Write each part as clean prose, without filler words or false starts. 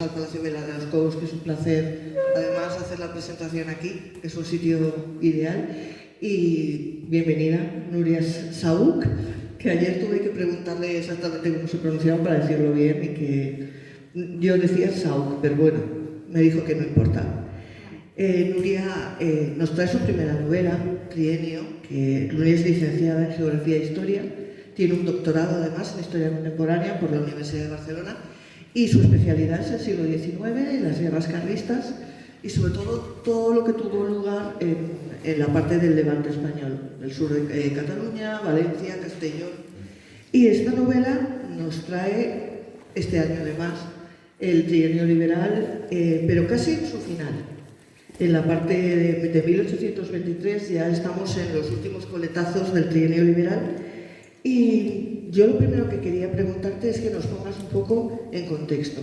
Al Palacio Vela de los Cobos, que es un placer además hacer la presentación aquí, que es un sitio ideal. Y bienvenida, Nuria Saúk, que ayer tuve que preguntarle exactamente cómo se pronunciaba para decirlo bien y que yo decía Saúk, pero bueno, me dijo que no importaba. Nuria nos trae su primera novela, Trienio, que Nuria es licenciada en Geografía e Historia, tiene un doctorado además en Historia Contemporánea por la Universidad de Barcelona y su especialidad es el siglo XIX, las guerras carlistas y sobre todo lo que tuvo lugar en la parte del Levante español, el sur de Cataluña, Valencia, Castellón. Y esta novela nos trae este año además el Trienio liberal, pero casi en su final. En la parte de 1823 ya estamos en los últimos coletazos del Trienio liberal y yo lo primero que quería preguntarte es que nos pongas un poco en contexto.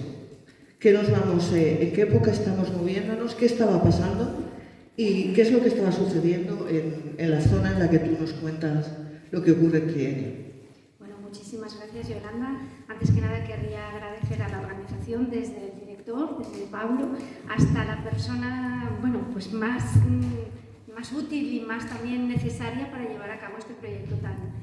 ¿En qué época estamos moviéndonos? ¿Qué estaba pasando? ¿Y qué es lo que estaba sucediendo en la zona en la que tú nos cuentas lo que ocurre en Trienio? Bueno, muchísimas gracias, Yolanda. Antes que nada querría agradecer a la organización, desde el director, desde Pablo, hasta la persona pues más útil y más también necesaria para llevar a cabo este proyecto tan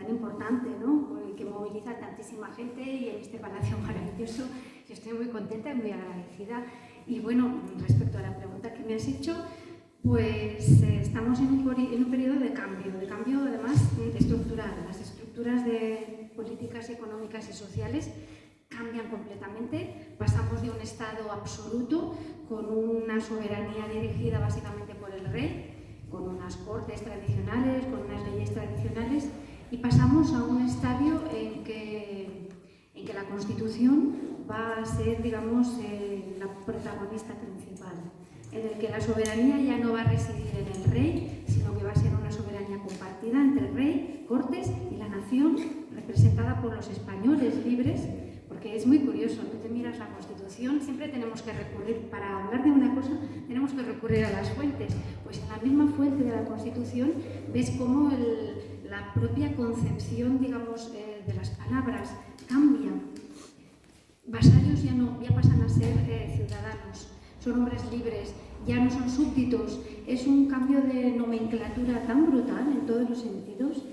importante, ¿no? Que moviliza a tantísima gente y en este palacio maravilloso. Yo estoy muy contenta y muy agradecida. Y bueno, respecto a la pregunta que me has hecho, pues estamos en un periodo de cambio además estructural. Las estructuras de políticas económicas y sociales cambian completamente. Pasamos de un Estado absoluto con una soberanía dirigida básicamente por el rey, con unas cortes tradicionales, con unas leyes tradicionales, y pasamos a un estadio en que la Constitución va a ser, digamos, la protagonista principal, en el que la soberanía ya no va a residir en el rey, sino que va a ser una soberanía compartida entre el rey, Cortes y la nación, representada por los españoles libres. Porque es muy curioso, tú te miras la Constitución, siempre tenemos que recurrir, para hablar de una cosa, tenemos que recurrir a las fuentes. Pues en la misma fuente de la Constitución ves cómo la propia concepción, digamos, de las palabras cambia. Vasallos ya pasan a ser ciudadanos, son hombres libres, ya no son súbditos. Es un cambio de nomenclatura tan brutal en todos los sentidos.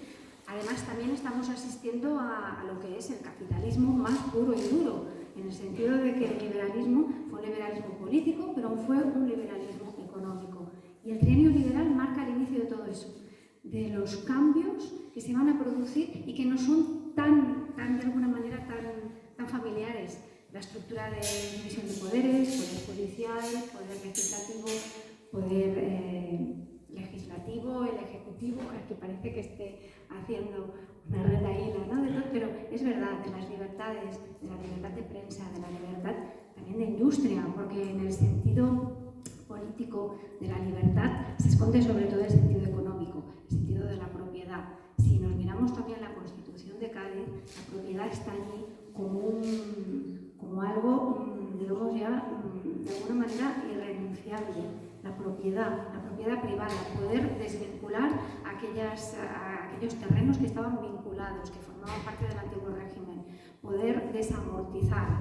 Además, también estamos asistiendo a lo que es el capitalismo más puro y duro, en el sentido de que el liberalismo fue un liberalismo político, pero fue un liberalismo económico. Y el trienio liberal marca el inicio de todo eso, de los cambios que se van a producir y que no son tan de alguna manera, tan familiares. La estructura de división de poderes, poder policial, poder legislativo, poder legislativo, el ejecutivo, que parece que esté haciendo una retaíla, ¿no? Pero es verdad, de las libertades, de la libertad de prensa, de la libertad también de industria, porque en el sentido político de la libertad se esconde sobre todo el sentido económico, el sentido de la propiedad. Si nos miramos también la Constitución de Cádiz, la propiedad está allí como algo, digamos ya, de alguna manera irrenunciable. La propiedad privada, poder desvincular aquellos terrenos que estaban vinculados, que formaban parte del antiguo régimen, poder desamortizar.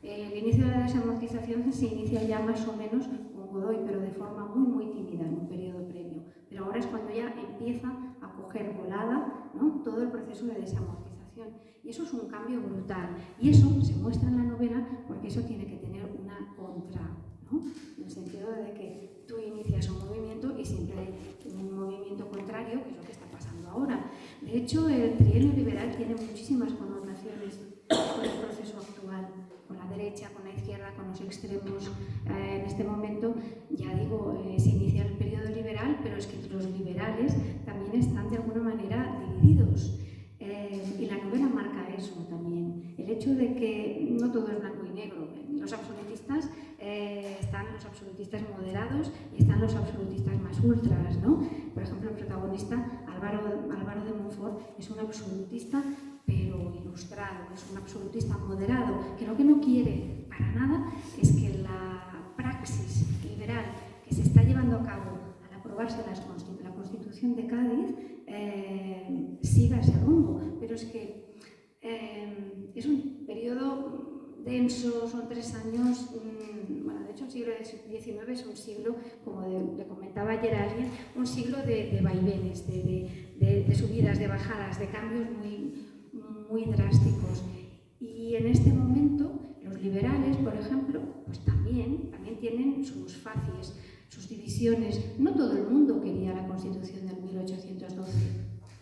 El inicio de la desamortización se inicia ya más o menos con Godoy, pero de forma muy tímida en un periodo previo. Pero ahora es cuando ya empieza a coger volada, ¿no?, todo el proceso de desamortización. Y eso es un cambio brutal. Y eso se muestra en la novela porque eso tiene que tener una contra, ¿no?, en el sentido de que tú inicias un movimiento y siempre hay un movimiento contrario, que es lo que está pasando ahora. De hecho, el trienio liberal tiene muchísimas connotaciones con el proceso actual, con la derecha, con la izquierda, con los extremos. En este momento, ya digo, se inicia el periodo liberal, pero es que los liberales también están de alguna manera divididos. Y la novela marca eso también. El hecho de que no todo es blanco y negro. Los absolutistas están los absolutistas moderados y están los absolutistas más ultras, ¿no? Por ejemplo, el protagonista, Álvaro de Montfort, es un absolutista pero ilustrado, es un absolutista moderado, que lo que no quiere para nada es que la praxis liberal que se está llevando a cabo al aprobarse la Constitución de Cádiz siga ese rumbo. Pero es que es un periodo denso, son 3 años, bueno, de hecho el siglo XIX es un siglo, como le comentaba ayer a alguien, un siglo de vaivenes, de subidas, de bajadas, de cambios muy drásticos. Y en este momento los liberales, por ejemplo, pues también tienen sus facies, sus divisiones. No todo el mundo quería la Constitución del 1812.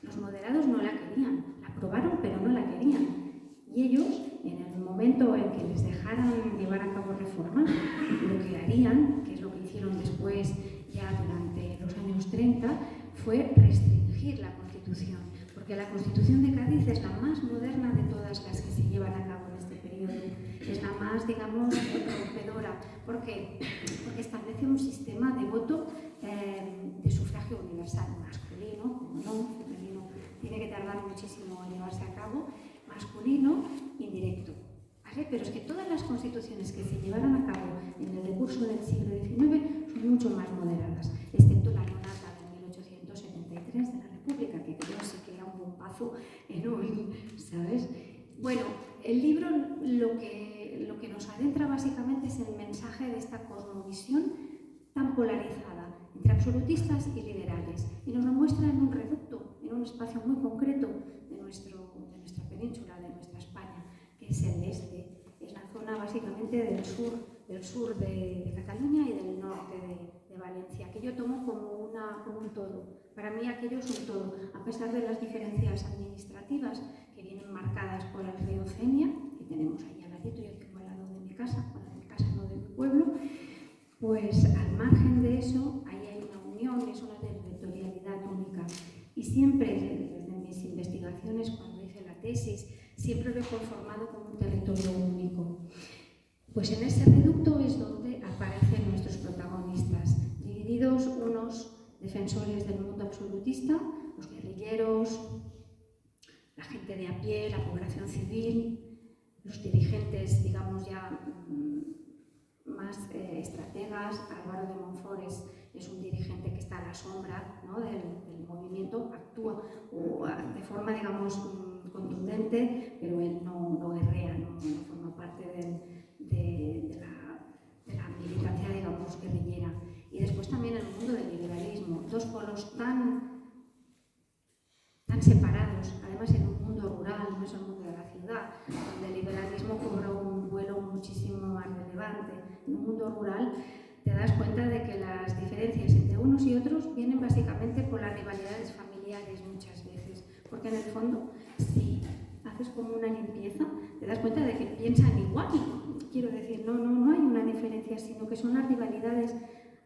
Los moderados no la querían, la aprobaron pero no la querían. Y ellos, en el momento en que les dejaran llevar a cabo reformas, lo que harían, que es lo que hicieron después ya durante los años 30, fue restringir la Constitución. Porque la Constitución de Cádiz es la más moderna de todas las que se llevan a cabo en este periodo. Es la más, digamos, rompedora. ¿Por qué? Porque establece un sistema de voto de sufragio universal, masculino, como no, femenino, tiene que tardar muchísimo en llevarse a cabo, masculino, indirecto. ¿Vale? Pero es que todas las constituciones que se llevaron a cabo en el decurso del siglo XIX son mucho más moderadas, excepto la Nonata de 1873 de la República, que creo sí que era un bombazo enorme, ¿sabes? Bueno, el libro lo que nos adentra básicamente es el mensaje de esta cosmovisión tan polarizada entre absolutistas y liberales, y nos lo muestra en un reducto, en un espacio muy concreto de nuestra península, de nuestra España, que es el este. Es la zona básicamente del sur de Cataluña y del norte de Valencia, que yo tomo como un todo. Para mí aquello es un todo, a pesar de las diferencias administrativas que vienen marcadas por el río Cenia, que tenemos ahí al ladito, yo tengo al lado de mi casa, bueno, de mi casa no de mi pueblo, pues al margen de eso, ahí hay una unión, es una territorialidad única. Y siempre, desde mis investigaciones, cuando hice la tesis, siempre lo he conformado como un territorio único. Pues en ese reducto es donde aparecen nuestros protagonistas, divididos unos defensores del mundo absolutista, los guerrilleros, la gente de a pie, la población civil, los dirigentes, digamos ya más estrategas. Álvaro de Monfort es un dirigente que está a la sombra, ¿no?, del movimiento, actúa de forma, digamos, contundente, pero él no guerrea, no forma parte de la militancia, digamos, guerrillera. Y después también el mundo del liberalismo, dos polos tan separados, además en un mundo rural, no es el mundo de la ciudad, donde el liberalismo cobra un vuelo muchísimo más relevante. En un mundo rural te das cuenta de que las diferencias entre unos y otros vienen básicamente por las rivalidades familiares muchas veces, porque en el fondo, si haces como una limpieza, te das cuenta de que piensan igual. Quiero decir, no hay una diferencia, sino que son las rivalidades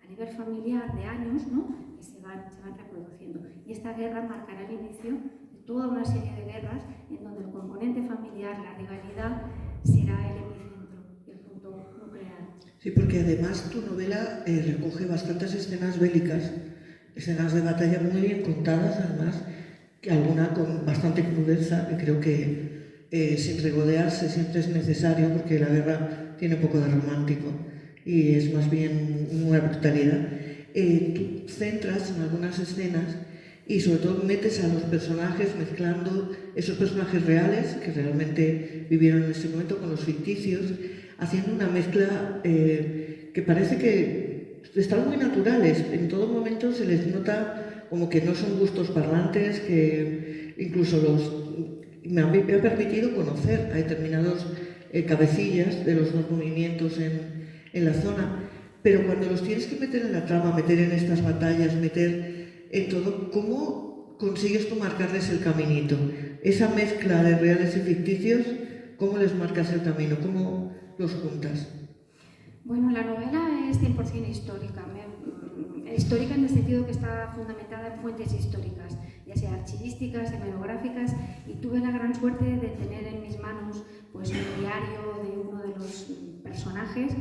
a nivel familiar de años, ¿no?, que se van reproduciendo. Y esta guerra marcará el inicio de toda una serie de guerras en donde el componente familiar, la rivalidad, será el epicentro, el punto nuclear. Sí, porque además tu novela recoge bastantes escenas bélicas, escenas de batalla muy bien contadas, además, que alguna con bastante crudeza, que creo que sin regodearse siempre es necesario, porque la guerra tiene poco de romántico y es más bien una brutalidad. Tú centras en algunas escenas y sobre todo metes a los personajes mezclando esos personajes reales que realmente vivieron en ese momento con los ficticios, haciendo una mezcla que parece que están muy naturales. En todo momento se les nota como que no son gustos parlantes, que incluso me ha permitido conocer a determinados cabecillas de los dos movimientos en la zona, pero cuando los tienes que meter en la trama, meter en estas batallas, meter en todo, ¿cómo consigues tú marcarles el caminito? Esa mezcla de reales y ficticios, ¿cómo les marcas el camino? ¿Cómo los juntas? Bueno, la novela es 100% histórica. Histórica en el sentido que está fundamentada en fuentes históricas, ya sea archivísticas, hemerográficas, y tuve la gran suerte de tener en mis manos pues un diario de uno de los personajes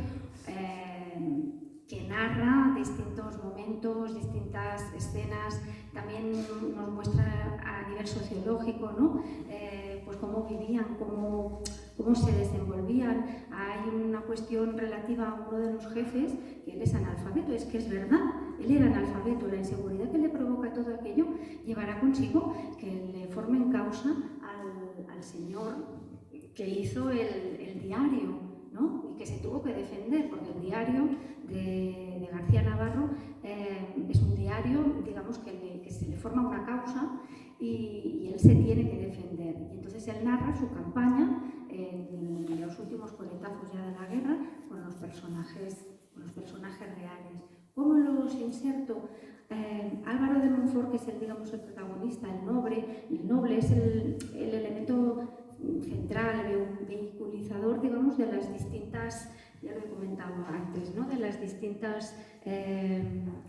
que narra distintos momentos, distintas escenas. También nos muestra a nivel sociológico, ¿no?, pues cómo vivían, cómo se desenvolvían. Hay una cuestión relativa a uno de los jefes, que él es analfabeto. Es que es verdad, él era analfabeto. La inseguridad que le provoca todo aquello llevará consigo que le formen causa al señor que hizo el diario, ¿no? Y que se tuvo que defender, porque el diario de García Navarro es un diario, digamos, que se le forma una causa y él se tiene que defender. Y entonces él narra su campaña en los últimos coletazos ya de la guerra con los personajes reales. ¿Cómo los inserto? Álvaro de Monfort, que es el protagonista, el noble es el elemento central, vehiculizador, digamos, de las distintas, ya lo he comentado antes, ¿no? De las distintas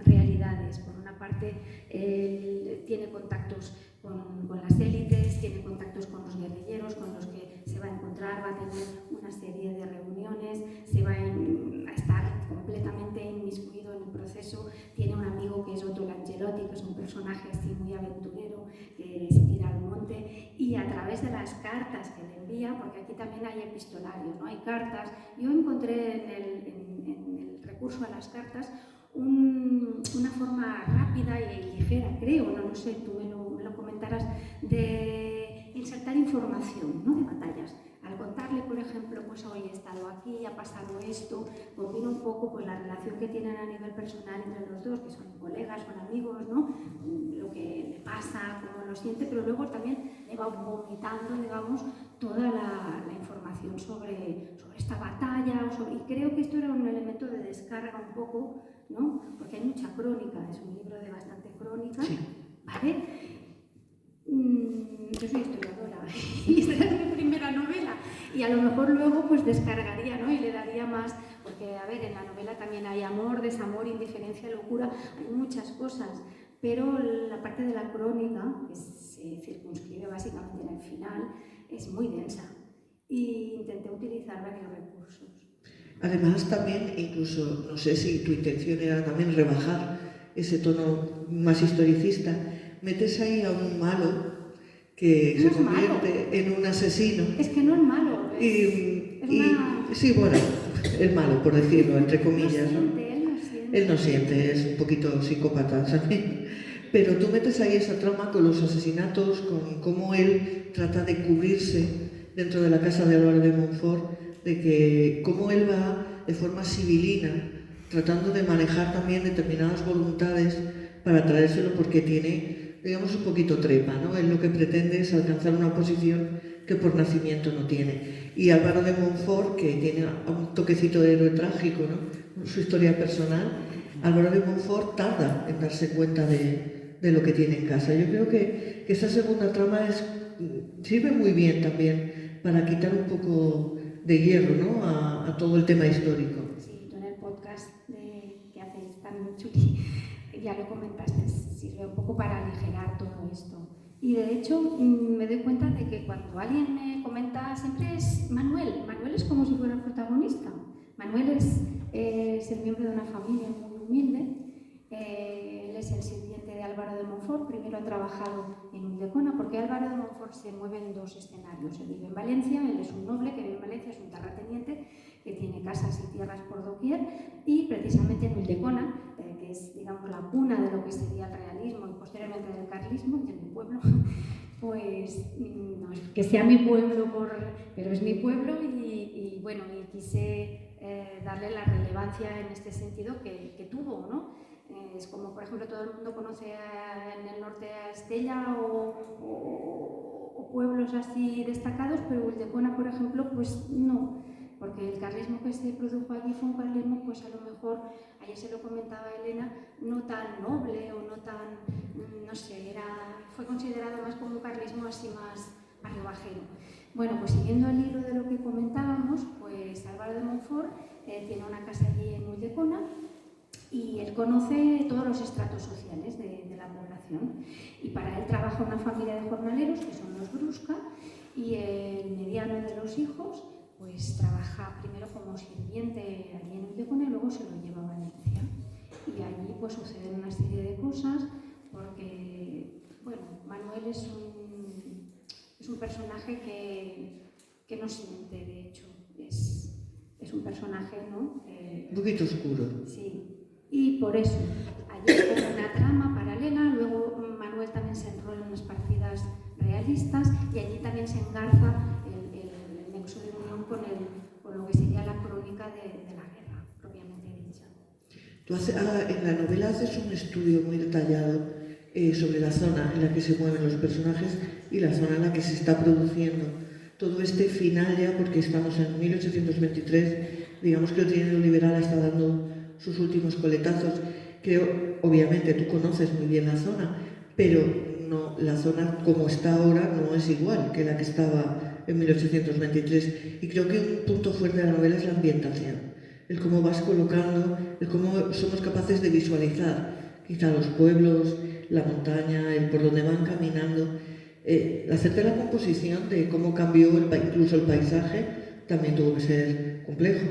realidades. Por una parte, él tiene contactos con las élites, tiene contactos con los guerrilleros, con los que se va a encontrar, va a tener una serie de reuniones, se va a estar completamente inmiscuido en el proceso. Tiene un amigo que es Otto Langelotti, que es un personaje así muy aventurero, que se tira al monte, y a través de las cartas que le envía, porque aquí también hay epistolario, ¿no? Hay cartas. Yo encontré en el recurso a las cartas una forma rápida y ligera, creo, no lo sé, tú me lo comentarás, de insertar información, ¿no? De batallas. Al contarle, por ejemplo, pues hoy he estado aquí, ha pasado esto, combina un poco pues, la relación que tienen a nivel personal entre los dos, que son colegas, son amigos, ¿no? Lo que le pasa, cómo lo siente, pero luego también le va vomitando, digamos, toda la información sobre esta batalla, y creo que esto era un elemento de descarga un poco, ¿no? Porque hay mucha crónica, es un libro de bastante crónica, sí. ¿Vale? Yo soy historiadora y esta es mi primera novela y a lo mejor luego pues descargaría, ¿no? Y le daría más, porque a ver, en la novela también hay amor, desamor, indiferencia, locura, hay muchas cosas, pero la parte de la crónica, que se circunscribe básicamente en el final, es muy densa y intenté utilizar varios recursos. Además también, incluso, no sé si tu intención era también rebajar ese tono más historicista, metes ahí a un malo que no se convierte en un asesino. Es que no es malo. Sí, bueno, el malo, por decirlo, entre comillas. Él no siente. Es un poquito psicópata también. Pero tú metes ahí esa trama con los asesinatos, con cómo él trata de cubrirse dentro de la casa de Álvaro de Monfort, de que cómo él va de forma sibilina, tratando de manejar también determinadas voluntades para traérselo porque tiene, digamos, un poquito trepa, ¿no? Él lo que pretende es alcanzar una posición que por nacimiento no tiene. Y Álvaro de Monfort, que tiene un toquecito de héroe trágico, ¿no? Su historia personal, Álvaro de Monfort tarda en darse cuenta de lo que tiene en casa. Yo creo que esa segunda trama sirve muy bien también para quitar un poco de hierro, ¿no? a todo el tema histórico. Sí, tú en el podcast que hacéis tan chuli, ya lo comentaste, sirve un poco para aligerar todo esto. Y de hecho me doy cuenta de que cuando alguien me comenta siempre es Manuel. Manuel es como si fuera el protagonista. Manuel es el miembro de una familia muy humilde. Él es el sirviente de Álvaro de Monfort. Primero ha trabajado en Ulldecona, porque Álvaro de Monfort se mueve en dos escenarios. Él vive en Valencia, él es un noble que vive en Valencia, es un terrateniente que tiene casas y tierras por doquier, y precisamente en Ulldecona, que es, digamos, la cuna de lo que sería el realismo y posteriormente del carlismo, y en mi pueblo, pues no es que sea mi pueblo, pero es mi pueblo y bueno, y quise darle la relevancia en este sentido que tuvo, ¿no? Es como, por ejemplo, todo el mundo conoce en el norte a Estella o pueblos así destacados, pero Ulldecona, por ejemplo, pues no, porque el carlismo que se produjo allí fue un carlismo, pues a lo mejor, ayer se lo comentaba Elena, no tan noble o no tan, no sé, fue considerado más como un carlismo así más arribajero. Bueno, pues siguiendo el hilo de lo que comentábamos, pues Álvaro de Monfort tiene una casa allí en Ulldecona y él conoce todos los estratos sociales de la población, y para él trabaja una familia de jornaleros que son los Brusca, y el mediano de los hijos pues trabaja primero como sirviente allí en Ulldecona y luego se lo lleva a Valencia, y allí pues suceden una serie de cosas porque, bueno, Manuel es un personaje que no siente, de hecho, es un personaje, ¿no? Un poquito oscuro. Sí. Y por eso, allí hay una trama paralela, luego Manuel también se enrola en unas partidas realistas y allí también se engarza el con lo que sería la crónica de la guerra, propiamente dicha. Tú en la novela haces un estudio muy detallado sobre la zona en la que se mueven los personajes y la zona en la que se está produciendo todo este final ya, porque estamos en 1823, digamos que el trienio liberal está dando sus últimos coletazos. Creo, obviamente, tú conoces muy bien la zona, pero no, la zona como está ahora no es igual que la que estaba en 1823. Y creo que un punto fuerte de la novela es la ambientación, el cómo vas colocando, el cómo somos capaces de visualizar quizá los pueblos, la montaña, el por donde van caminando. Hacerte la composición de cómo cambió incluso el paisaje también tuvo que ser complejo.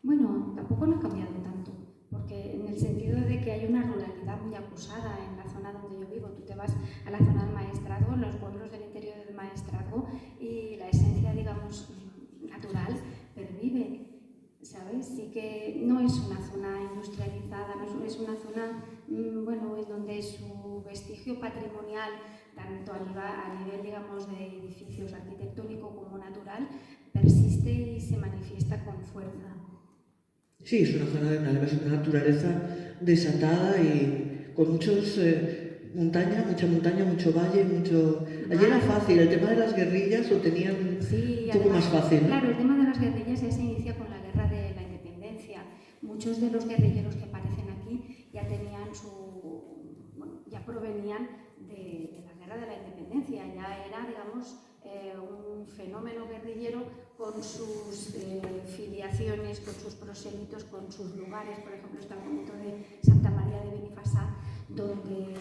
Bueno, tampoco no ha cambiado tanto, porque en el sentido de que hay una ruralidad muy acusada en la zona donde yo vivo. Tú te vas a la zona del Maestrazgo, los pueblos del interior del Maestrazgo, y la esencia, digamos, natural pervive, ¿sabes? Sí que no es una zona industrializada, no es una zona, bueno, en donde su vestigio patrimonial, tanto a nivel, digamos, de edificios arquitectónico como natural, persiste y se manifiesta con fuerza. Sí, es una zona de una naturaleza desatada y con muchos mucha montaña, mucho valle, mucho... Allí era fácil, el tema de las guerrillas lo tenían un poco más fácil, ¿no? Claro, el tema de las guerrillas ya se inicia con la guerra de la independencia. Muchos de los guerrilleros que aparecen aquí ya tenían ya provenían de la guerra de la independencia, ya era, digamos, un fenómeno guerrillero con sus filiaciones, con sus prosélitos, con sus lugares. Por ejemplo, está el momento de Santa María de Benifasá, donde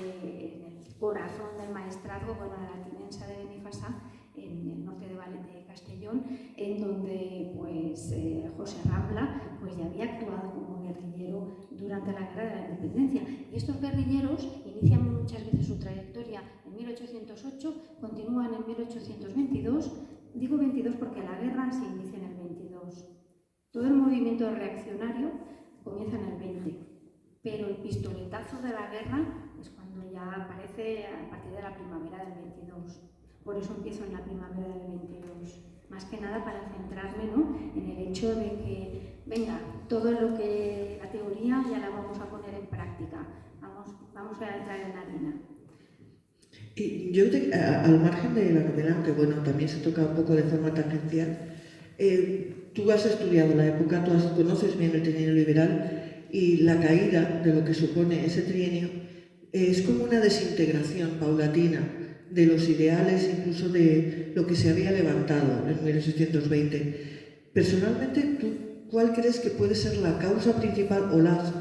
en el corazón del Maestrazgo, bueno, de la tinença de Benifasá, en el norte de Castellón, en donde pues, José Rambla pues, ya había actuado como guerrillero durante la Guerra de la Independencia. Y estos guerrilleros inician muchas veces su trayectoria en 1808, continúan en 1822. Digo 22 porque la guerra se inicia en el 22. Todo el movimiento reaccionario comienza en el 20, pero el pistoletazo de la guerra es cuando ya aparece a partir de la primavera del 22. Por eso empiezo en la primavera del 22. Más que nada para centrarme, ¿no?, en el hecho de que, venga, todo lo que la teoría ya la vamos a poner en práctica. Vamos a entrar en harina. Y yo, al margen de la novela, aunque bueno, también se toca un poco de forma tangencial, tú has estudiado la época, tú conoces bien el trienio liberal y la caída de lo que supone ese trienio es como una desintegración paulatina de los ideales, incluso de lo que se había levantado en 1820. Personalmente, ¿tú cuál crees que puede ser la causa principal o las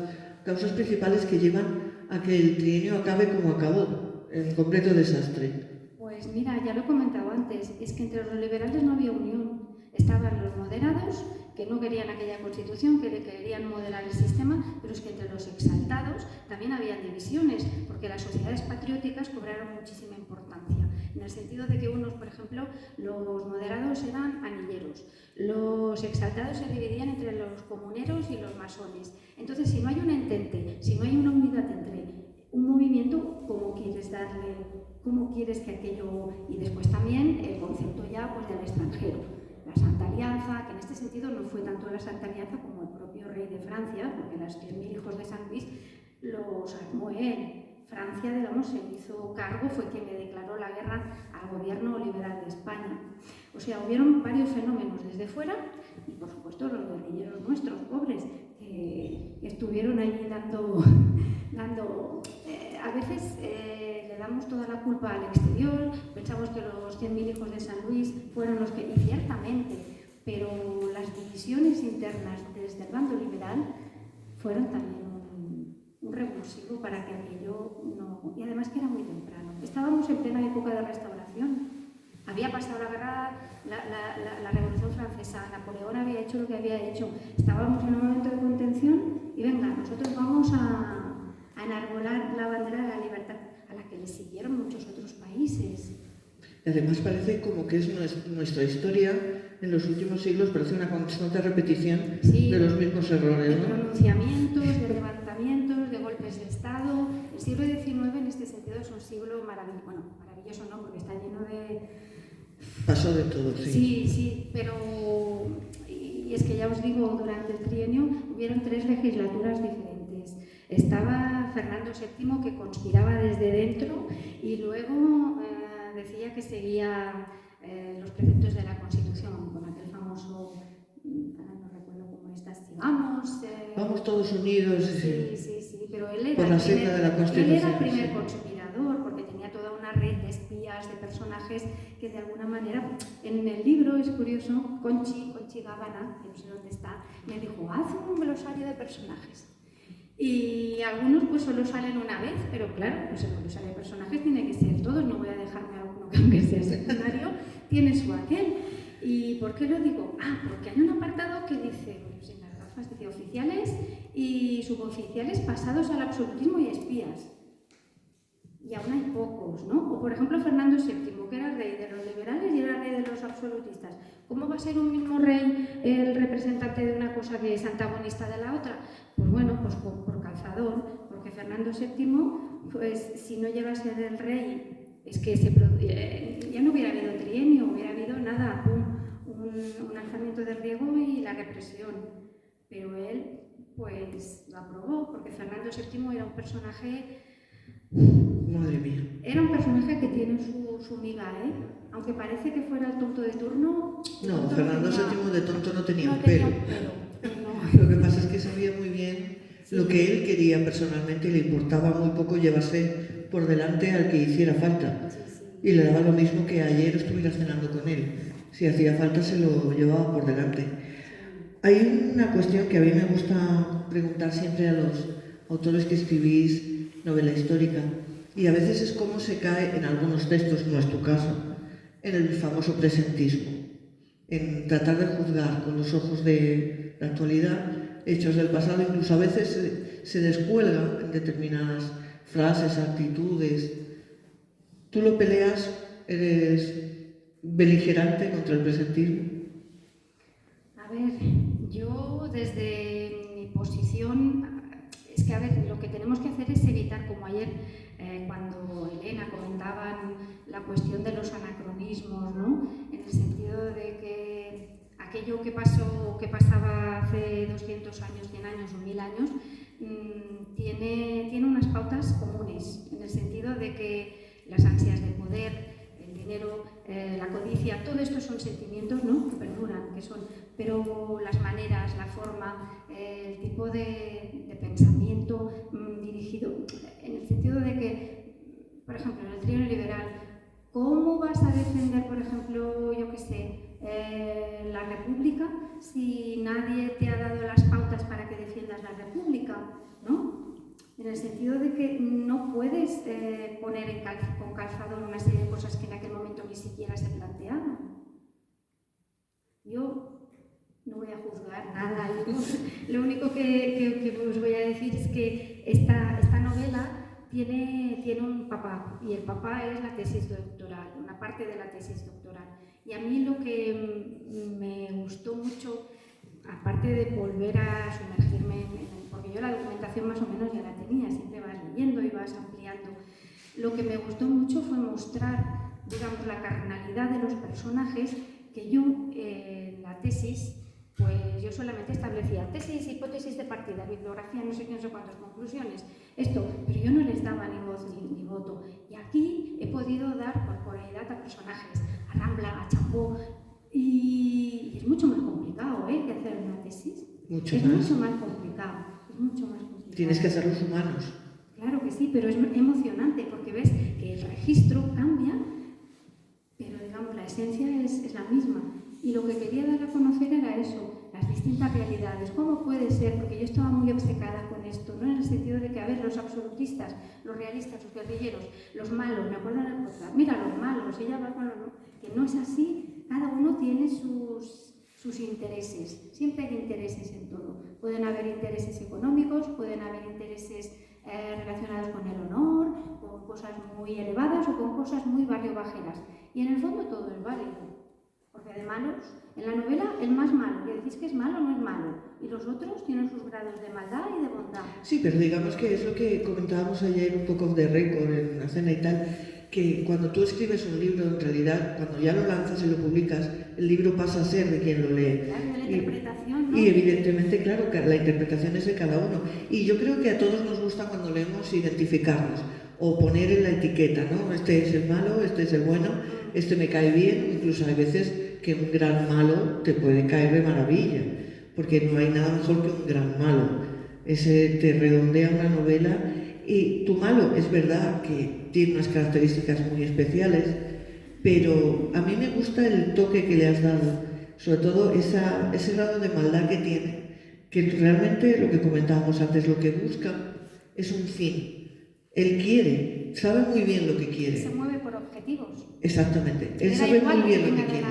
causas principales que llevan a que el trienio acabe como acabó? En completo desastre. Pues mira, ya lo he comentado antes, es que entre los liberales no había unión. Estaban los moderados, que no querían aquella constitución, que querían moderar el sistema, pero es que entre los exaltados también había divisiones, porque las sociedades patrióticas cobraron muchísima importancia, en el sentido de que unos, por ejemplo, los moderados eran anilleros, los exaltados se dividían entre los comuneros y los masones. Entonces, si no hay un entente, si no hay una unidad entre un movimiento, ¿cómo quieres darle, cómo quieres que aquello? Y después también el concepto ya pues, del extranjero, la Santa Alianza, que en este sentido no fue tanto la Santa Alianza como el propio rey de Francia, porque los 10.000 hijos de San Luis los armó él. Francia, digamos, se hizo cargo, fue quien le declaró la guerra al gobierno liberal de España. O sea, hubieron varios fenómenos desde fuera y, por supuesto, los guerrilleros nuestros, pobres, que estuvieron allí dando a veces le damos toda la culpa al exterior, pensamos que los 100.000 hijos de San Luis fueron los que, y ciertamente, pero las divisiones internas desde el bando liberal fueron también un revulsivo para que aquello no... Y además que era muy temprano. Estábamos en plena época de restauración. Había pasado la guerra, la Revolución Francesa, Napoleón había hecho lo que había hecho. Estábamos en un momento de contención y venga, nosotros vamos a enarbolar la bandera de la libertad, a la que le siguieron muchos otros países. Y además parece como que es nuestra historia en los últimos siglos, parece una constante repetición de los mismos errores, ¿no? De pronunciamientos, de levantamientos, de golpes de Estado. El siglo XIX en este sentido es un siglo maravilloso, bueno, maravilloso no, porque está lleno de Pasó de todo, sí. Sí, sí, pero... Y es que ya os digo, durante el trienio hubieron 3 legislaturas diferentes. Estaba Fernando VII, que conspiraba desde dentro, y luego decía que seguía los preceptos de la Constitución, con aquel famoso, ahora no recuerdo cómo está, si vamos... Vamos todos unidos. Sí, pero él era, por la senda de la Constitución, él era el primer conspirador, porque tenía toda una red de espías, de personajes que de alguna manera, en el libro es curioso, Conchi Gávana, que no sé dónde está, me dijo, haz un glosario de personajes. Y algunos pues solo salen una vez, pero claro, pues el glosario de personajes tiene que ser todos, no voy a dejarme alguno que sea secundario, tiene su aquel. ¿Y por qué lo digo? Porque hay un apartado que dice, pues en las gafas dice oficiales y suboficiales pasados al absolutismo y espías. Y aún hay pocos, ¿no? O por ejemplo Fernando VII, que era rey de los liberales y era rey de los absolutistas. ¿Cómo va a ser un mismo rey el representante de una cosa que es antagonista de la otra? Pues bueno, pues por calzador, porque Fernando VII, pues si no llega a ser el rey, es que ya no hubiera habido trienio, hubiera habido nada, un alzamiento de riego y la represión. Pero él, pues lo aprobó, porque Fernando VII era un personaje... Madre mía. Era un personaje que tiene su miga, ¿eh? Aunque parece que fuera el tonto de turno... No, Fernando VII de tonto no tenía un pelo. Lo que pasa es que sabía muy bien lo que él quería personalmente y le importaba muy poco llevarse por delante al que hiciera falta. Y le daba lo mismo que ayer estuviera cenando con él. Si hacía falta se lo llevaba por delante. Hay una cuestión que a mí me gusta preguntar siempre a los autores que escribís novela histórica, y a veces es cómo se cae en algunos textos, no es tu caso, en el famoso presentismo, en tratar de juzgar con los ojos de la actualidad hechos del pasado, incluso a veces se descuelga en determinadas frases, actitudes. ¿Tú lo peleas? ¿Eres beligerante contra el presentismo? A ver, yo desde mi posición, es que a ver, lo que tenemos que hacer es evitar, como ayer cuando Elena comentaban la cuestión de los anacronismos, ¿no? En el sentido de que aquello que pasaba hace 200 años, 100 años o 1000 años, tiene unas pautas comunes, en el sentido de que las ansias de poder, el dinero, la codicia, todo esto son sentimientos, ¿no?, que perduran, pero las maneras, la forma, el tipo de pensamiento dirigido, en el sentido de que, por ejemplo, en el trienio liberal, ¿cómo vas a defender, por ejemplo, yo qué sé, la república si nadie te ha dado las pautas para que defiendas la república, ¿no? En el sentido de que no puedes poner con calzador una serie de cosas que en aquel momento ni siquiera se planteaban. Yo no voy a juzgar nada. Lo único que os voy a decir es que esta novela tiene un papá, y el papá es la tesis doctoral, una parte de la tesis doctoral. Y a mí lo que me gustó mucho, aparte de volver a sumergirme porque yo la documentación más o menos ya la tenía, siempre vas leyendo y vas ampliando. Lo que me gustó mucho fue mostrar, digamos, la carnalidad de los personajes, que yo en la tesis, pues yo solamente establecía tesis, hipótesis de partida, bibliografía, no sé qué, no sé cuántas conclusiones, esto, pero yo no les daba ni voz ni voto. Y aquí he podido dar corporeidad a personajes, a Rambla, a Champó, y es mucho más complicado que hacer una tesis. Mucho más complicado. Tienes que hacerlos humanos. Claro que sí, pero es emocionante porque ves que el registro cambia, pero digamos la esencia es la misma. Y lo que quería dar a conocer era eso, las distintas realidades. ¿Cómo puede ser? Porque yo estaba muy obcecada con esto, ¿no? En el sentido de que, a ver, los absolutistas, los realistas, los guerrilleros, los malos, me acuerdo en el podcast, mira, los malos, ella va con los malos, que no es así, cada uno tiene sus intereses, siempre hay intereses en todo. Pueden haber intereses económicos, pueden haber intereses relacionados con el honor, con cosas muy elevadas o con cosas muy barriobajeras. Y en el fondo todo es válido. Porque de malos, en la novela, el más malo, le decís que es malo, no es malo. Y los otros tienen sus grados de maldad y de bondad. Sí, pero digamos que es lo que comentábamos ayer un poco de récord en la cena y tal. que cuando tú escribes un libro, en realidad, cuando ya lo lanzas y lo publicas, el libro pasa a ser de quien lo lee. Claro, la interpretación, ¿no? Y evidentemente, claro, que la interpretación es de cada uno. Y yo creo que a todos nos gusta cuando leemos identificarnos o poner en la etiqueta, ¿no? Este es el malo, este es el bueno, este me cae bien. Incluso hay veces que un gran malo te puede caer de maravilla, porque no hay nada mejor que un gran malo. Ese te redondea una novela. Y tu malo es verdad que tiene unas características muy especiales, pero a mí me gusta el toque que le has dado, sobre todo ese grado de maldad que tiene, que realmente lo que comentábamos antes, lo que busca es un fin. Él quiere, sabe muy bien lo que quiere. Se mueve por objetivos. Exactamente, él sabe muy bien lo que quiere.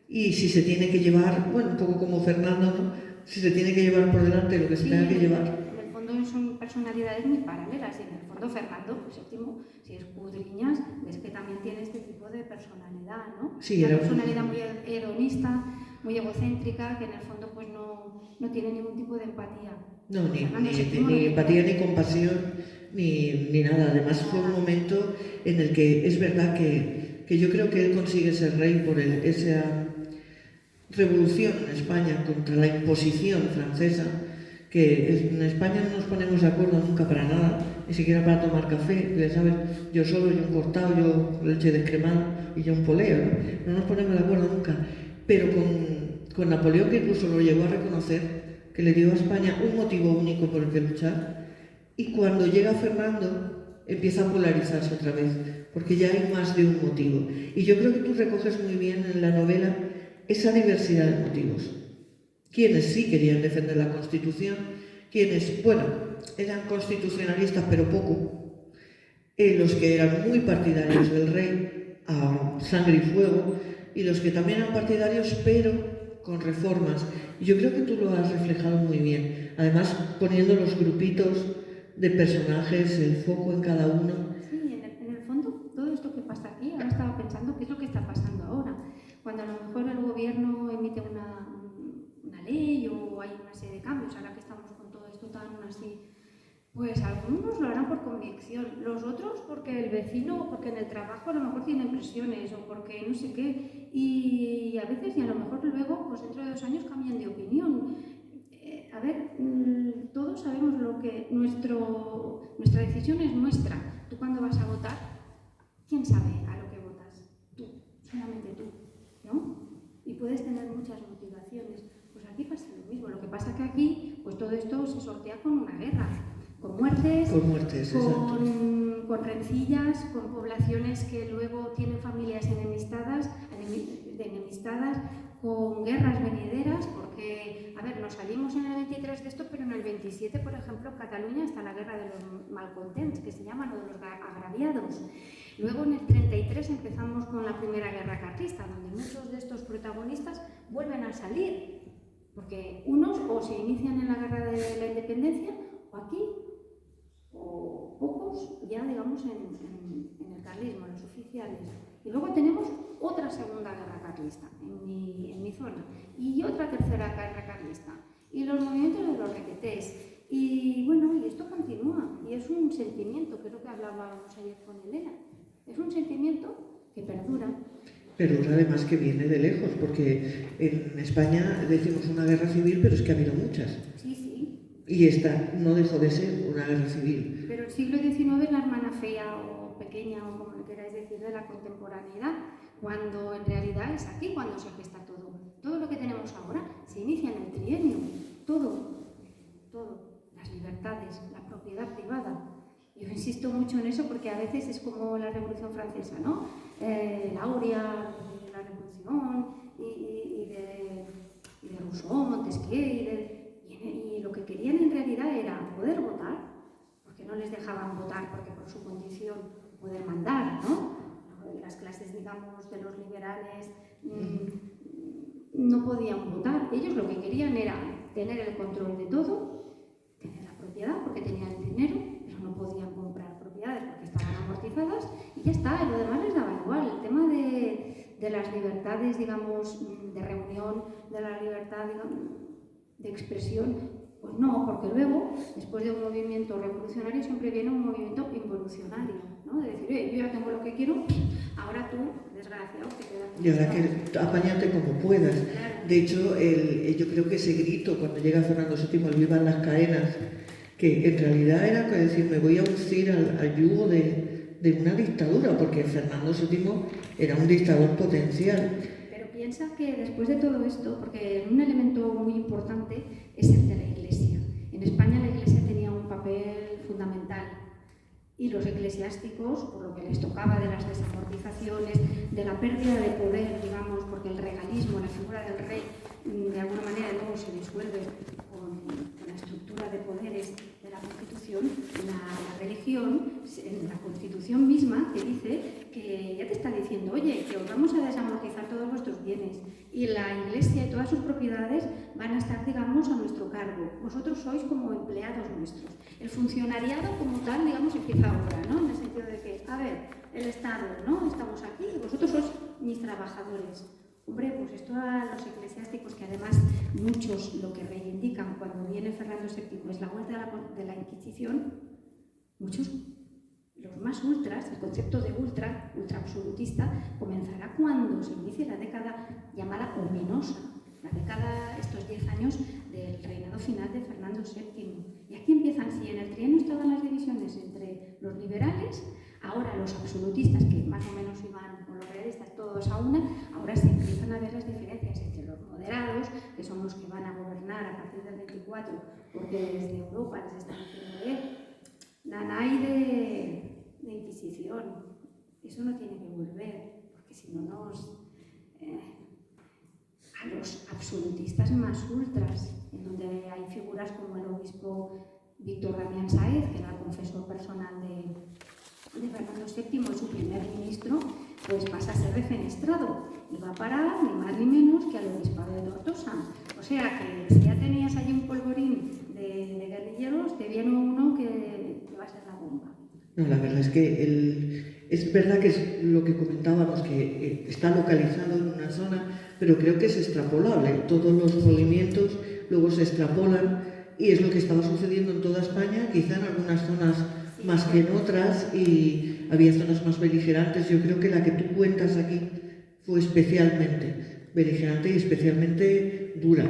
Y si se tiene que llevar, bueno, un poco como Fernando, ¿no? Si se tiene que llevar por delante lo que se tenga que llevar. En el fondo son personalidades muy paralelas y en el fondo Fernando VII, si escudriñas, ves que también tiene este tipo de personalidad, ¿no? Sí, una personalidad muy hedonista, muy egocéntrica, que en el fondo pues no tiene ningún tipo de empatía. No, ni empatía, ni compasión, ni nada. Además fue un momento en el que es verdad que yo creo que él consigue ser rey por esa revolución en España contra la imposición francesa, que en España no nos ponemos de acuerdo nunca para nada, ni siquiera para tomar café, ya sabes, yo solo, yo un cortado, yo leche descremada y yo un poleo, ¿no? No nos ponemos de acuerdo nunca. Pero con Napoleón, que incluso lo llegó a reconocer, que le dio a España un motivo único por el que luchar, y cuando llega Fernando empieza a polarizarse otra vez, porque ya hay más de un motivo. Y yo creo que tú recoges muy bien en la novela esa diversidad de motivos. Quienes sí querían defender la Constitución, quienes, bueno, eran constitucionalistas pero poco, los que eran muy partidarios del rey a sangre y fuego, y los que también eran partidarios pero con reformas. Y yo creo que tú lo has reflejado muy bien, además poniendo los grupitos de personajes, el foco en cada uno. Sí, en el fondo todo esto que pasa aquí, ahora estaba pensando qué es lo que está pasando ahora. Cuando a lo mejor el gobierno emite una ley o hay una serie de cambios, ahora que estamos con todo esto tan así, pues algunos lo harán por convicción, los otros porque el vecino, porque en el trabajo a lo mejor tienen presiones o porque no sé qué, y a veces y a lo mejor luego, pues dentro de 2 años cambian de opinión. A ver, todos sabemos lo que nuestra decisión es nuestra. Tú cuando vas a votar, ¿quién sabe a lo que votas? Tú, solamente tú, ¿no? Y puedes tener muchas motivaciones. Pues aquí pasa lo mismo. Lo que pasa que aquí, pues todo esto se sortea con una guerra, con muertes, con rencillas, con poblaciones que luego tienen familias enemistadas, con guerras venideras, porque, a ver, nos salimos en el 23 de esto, pero en el 27, por ejemplo, en Cataluña está la guerra de los malcontents, que se llaman, o de los agraviados. Luego en el 33 empezamos con la primera guerra carlista, donde muchos de estos protagonistas vuelven a salir, porque unos o se inician en la guerra de la independencia, o aquí, o pocos ya, digamos, en el carlismo, los oficiales. Y luego tenemos otra segunda guerra carlista en mi zona, y otra tercera guerra carlista, y los movimientos de los requetés. Y bueno, y esto continúa, y es un sentimiento, que es lo que hablábamos ayer con Elena, es un sentimiento que perdura. Pero además que viene de lejos, porque en España decimos una guerra civil, pero es que ha habido muchas. Sí, sí. Y esta no dejó de ser una guerra civil. Pero el siglo XIX es la hermana fea o pequeña, o como le queráis decir, de la contemporaneidad, cuando en realidad es aquí cuando se gesta todo. Todo lo que tenemos ahora se inicia en el trienio, todo. Las libertades, la propiedad privada. Yo insisto mucho en eso porque a veces es como la Revolución Francesa, ¿no? La Aurea, la Revolución, y de Rousseau, Montesquieu, y lo que querían en realidad era poder votar, porque no les dejaban votar, porque por su condición poder mandar, ¿no? Las clases, digamos, de los liberales no podían votar. Ellos lo que querían era tener el control de todo, tener la propiedad, porque tenían dinero, pero no podían comprar propiedades porque estaban amortizadas, y ya está, y lo demás les daba igual. El tema de las libertades, digamos, de reunión, de la libertad, digamos, de expresión, pues Pues no, porque luego, después de un movimiento revolucionario, siempre viene un movimiento involucionario, ¿no? De decir, yo ya tengo lo que quiero, ahora tú, desgraciado, te quedas. Y ahora que apáñate como puedas. Claro. De hecho, yo creo que ese grito, cuando llega Fernando VII, el vivan las caenas, que en realidad era que decir, me voy a uncir al yugo de una dictadura, porque Fernando VII era un dictador potencial. Piensa que después de todo esto, porque un elemento muy importante es el de la Iglesia. En España la Iglesia tenía un papel fundamental y los eclesiásticos, por lo que les tocaba de las desamortizaciones, de la pérdida de poder, digamos, porque el regalismo, la figura del rey, de alguna manera luego se disuelve con la estructura de poderes de la Constitución, la religión, en la Constitución misma, te dice que ya te está diciendo, oye, que os vamos a desamortizar todos vuestros bienes y la Iglesia y todas sus propiedades van a estar, digamos, a nuestro cargo. Vosotros sois como empleados nuestros. El funcionariado como tal, digamos, empieza ahora, ¿no? En el sentido de que, a ver, el Estado, ¿no? Estamos aquí y vosotros sois mis trabajadores. Hombre, pues esto a los eclesiásticos, que además muchos lo que reivindican cuando viene Fernando VII es la vuelta de la Inquisición, muchos, los más ultras, el concepto de ultra absolutista, comenzará cuando se inicie la década llamada ominosa, la década, estos 10 años del reinado final de Fernando VII. Y aquí empiezan, si en el trienio estaban las divisiones entre los liberales, ahora los absolutistas, que más o menos iban con los realistas todos a una, ahora se empiezan a ver las diferencias entre los moderados, que son los que van a gobernar a partir del 24, porque desde Europa les están diciendo, nanay de Inquisición, eso no tiene que volver, porque si no nos... a los absolutistas más ultras, en donde hay figuras como el obispo Víctor Damián Sáez, que era el confesor personal de Fernando VII y su primer ministro, pues pasa a ser defenestrado y va a parar ni más ni menos que al obispado de Tortosa. O sea que si ya tenías allí un polvorín de guerrilleros, te viene uno que va a ser la bomba. No, la verdad es que es verdad que es lo que comentábamos, que está localizado en una zona, pero creo que es extrapolable. Todos los movimientos luego se extrapolan y es lo que estaba sucediendo en toda España, quizá en algunas zonas más que en otras, y había zonas más beligerantes. Yo creo que la que tú cuentas aquí fue especialmente beligerante y especialmente dura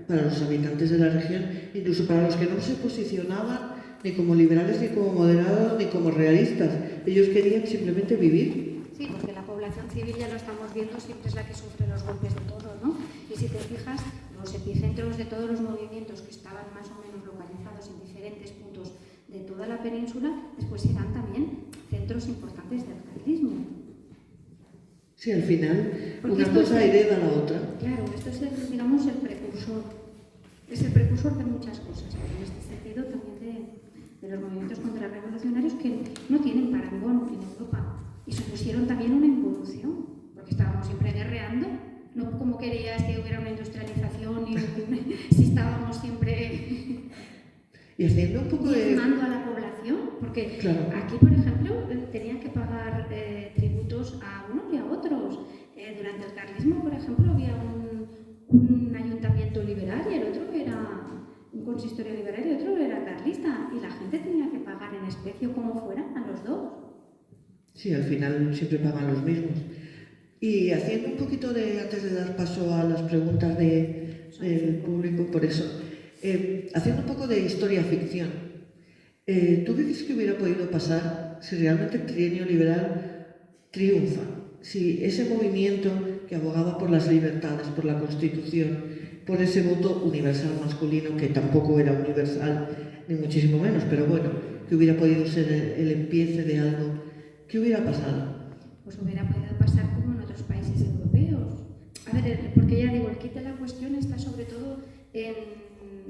para los habitantes de la región, incluso para los que no se posicionaban ni como liberales, ni como moderados, ni como realistas. Ellos querían simplemente vivir. Sí, porque la población civil, ya lo estamos viendo, siempre es la que sufre los golpes de todo, ¿no? Y si te fijas, los epicentros de todos los movimientos que estaban más o menos localizados en diferentes puntos de toda la península, después serán también centros importantes del carlismo. Sí, al final, porque una cosa hereda a la otra. Claro, esto es, digamos, el precursor. Es el precursor de muchas cosas, pero en este sentido también de los movimientos contrarrevolucionarios que no tienen parangón en Europa y supusieron también una involución, porque estábamos siempre guerreando, no como querías que hubiera una industrialización y si estábamos siempre y haciendo un poco de diezmando a la población, porque claro. Aquí, por ejemplo, tenían que pagar tributos a unos y a otros. Durante el carlismo, por ejemplo, había un ayuntamiento liberal y el otro era un consistorio liberal y otro era carlista, y la gente tenía que pagar en especie o como fuera a los dos. Sí, al final siempre pagan los mismos. Y haciendo un poquito de, antes de dar paso a las preguntas del público, por eso, haciendo un poco de historia-ficción, ¿tú qué crees que hubiera podido pasar si realmente el trienio liberal triunfa? Si ese movimiento que abogaba por las libertades, por la Constitución, por ese voto universal masculino, que tampoco era universal, ni muchísimo menos, pero bueno, que hubiera podido ser el empiece de algo, ¿qué hubiera pasado? Pues hubiera podido pasar como en otros países europeos. A ver, porque ya digo, el kit de la cuestión está sobre todo en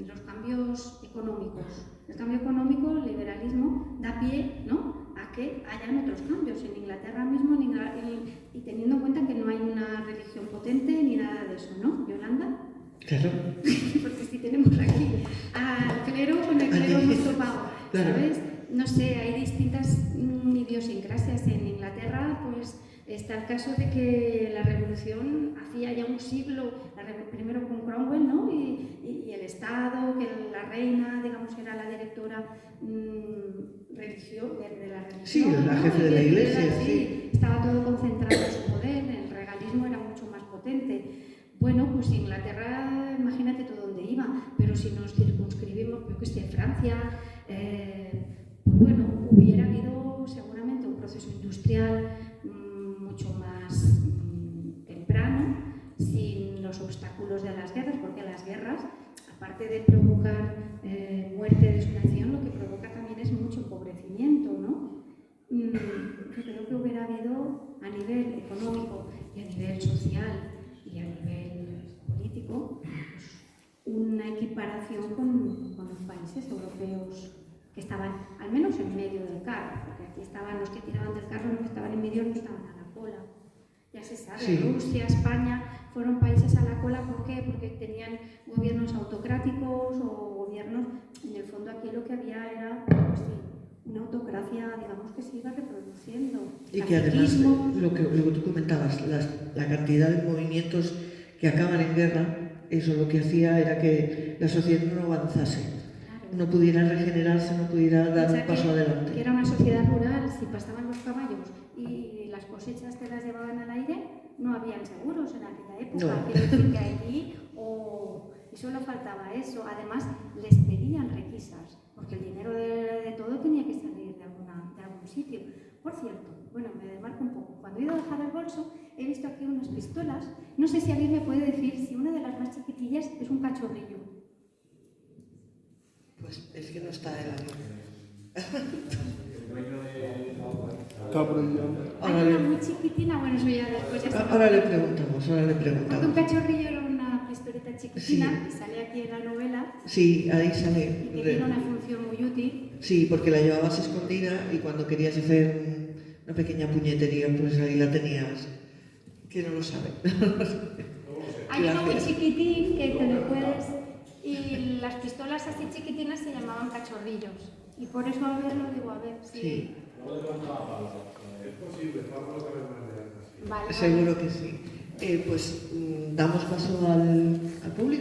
los cambios económicos. El cambio económico, el liberalismo, da pie, ¿no?, a que hayan otros cambios. En Inglaterra mismo, y teniendo en cuenta que no hay una religión potente ni nada de eso, ¿no, Yolanda? Claro. Porque si tenemos aquí al clero, con el clero hemos topado, ¿sabes? No sé, hay distintas idiosincrasias. En Inglaterra, pues Está el caso de que la revolución hacía ya un siglo, primero con Cromwell, ¿no? y el Estado, que la reina, digamos, era la directora de la religión. Sí, la ¿no? jefe de la iglesia, sí. Estaba todo concentrado en su poder, el regalismo era mucho más potente. Bueno, pues Inglaterra, imagínate todo dónde iba, pero si nos circunscribimos, yo que sé, Francia, pues bueno, hubiera habido seguramente un proceso industrial mucho más temprano, sin los obstáculos de las guerras, porque las guerras, aparte de provocar muerte de su nación, lo que provoca también es mucho empobrecimiento, ¿no? Yo creo que hubiera habido a nivel económico y a nivel social y a nivel político pues, una equiparación con los países europeos que estaban al menos en medio del carro, porque aquí estaban los que tiraban del carro, los que estaban en medio no estaban a la cola. Ya se sabe, sí. Rusia, España fueron países a la cola, ¿por qué? Porque tenían gobiernos autocráticos o gobiernos, en el fondo aquí lo que había era, pues sí, una autocracia, digamos, que se iba reproduciendo. Y que además, lo que tú comentabas, la cantidad de movimientos que acaban en guerra, eso lo que hacía era que la sociedad no avanzase. No pudiera regenerarse, no pudiera dar un paso adelante. Que era una sociedad rural, si pasaban los caballos y las cosechas te las llevaban al aire, no habían seguros en aquella época. No. Quiero decir que allí, y solo faltaba eso. Además, les pedían requisas, porque el dinero de todo tenía que salir de algún sitio. Por cierto, bueno, me desmarco un poco. Cuando he ido a dejar el bolso, he visto aquí unas pistolas. No sé si alguien me puede decir si una de las más chiquitillas es un cachorrillo. Pues es que no está el avión. Hay una muy chiquitina, bueno, eso ya después ya ahora le preguntamos. Porque un cachorrillo era una pistolita chiquitina Sí. que sale aquí en la novela. Sí, ahí sale. Y que tiene una función muy útil. Sí, porque la llevabas escondida y cuando querías hacer una pequeña puñetería, pues ahí la tenías. Que no lo sabe. Hay uno muy chiquitín que te lo puedes... Y las pistolas así chiquitinas se llamaban cachorrillos. Y por eso a ver lo digo, a ver si... Sí. Es posible, Pablo, que me Vale. Seguro que sí. Pues damos paso al público.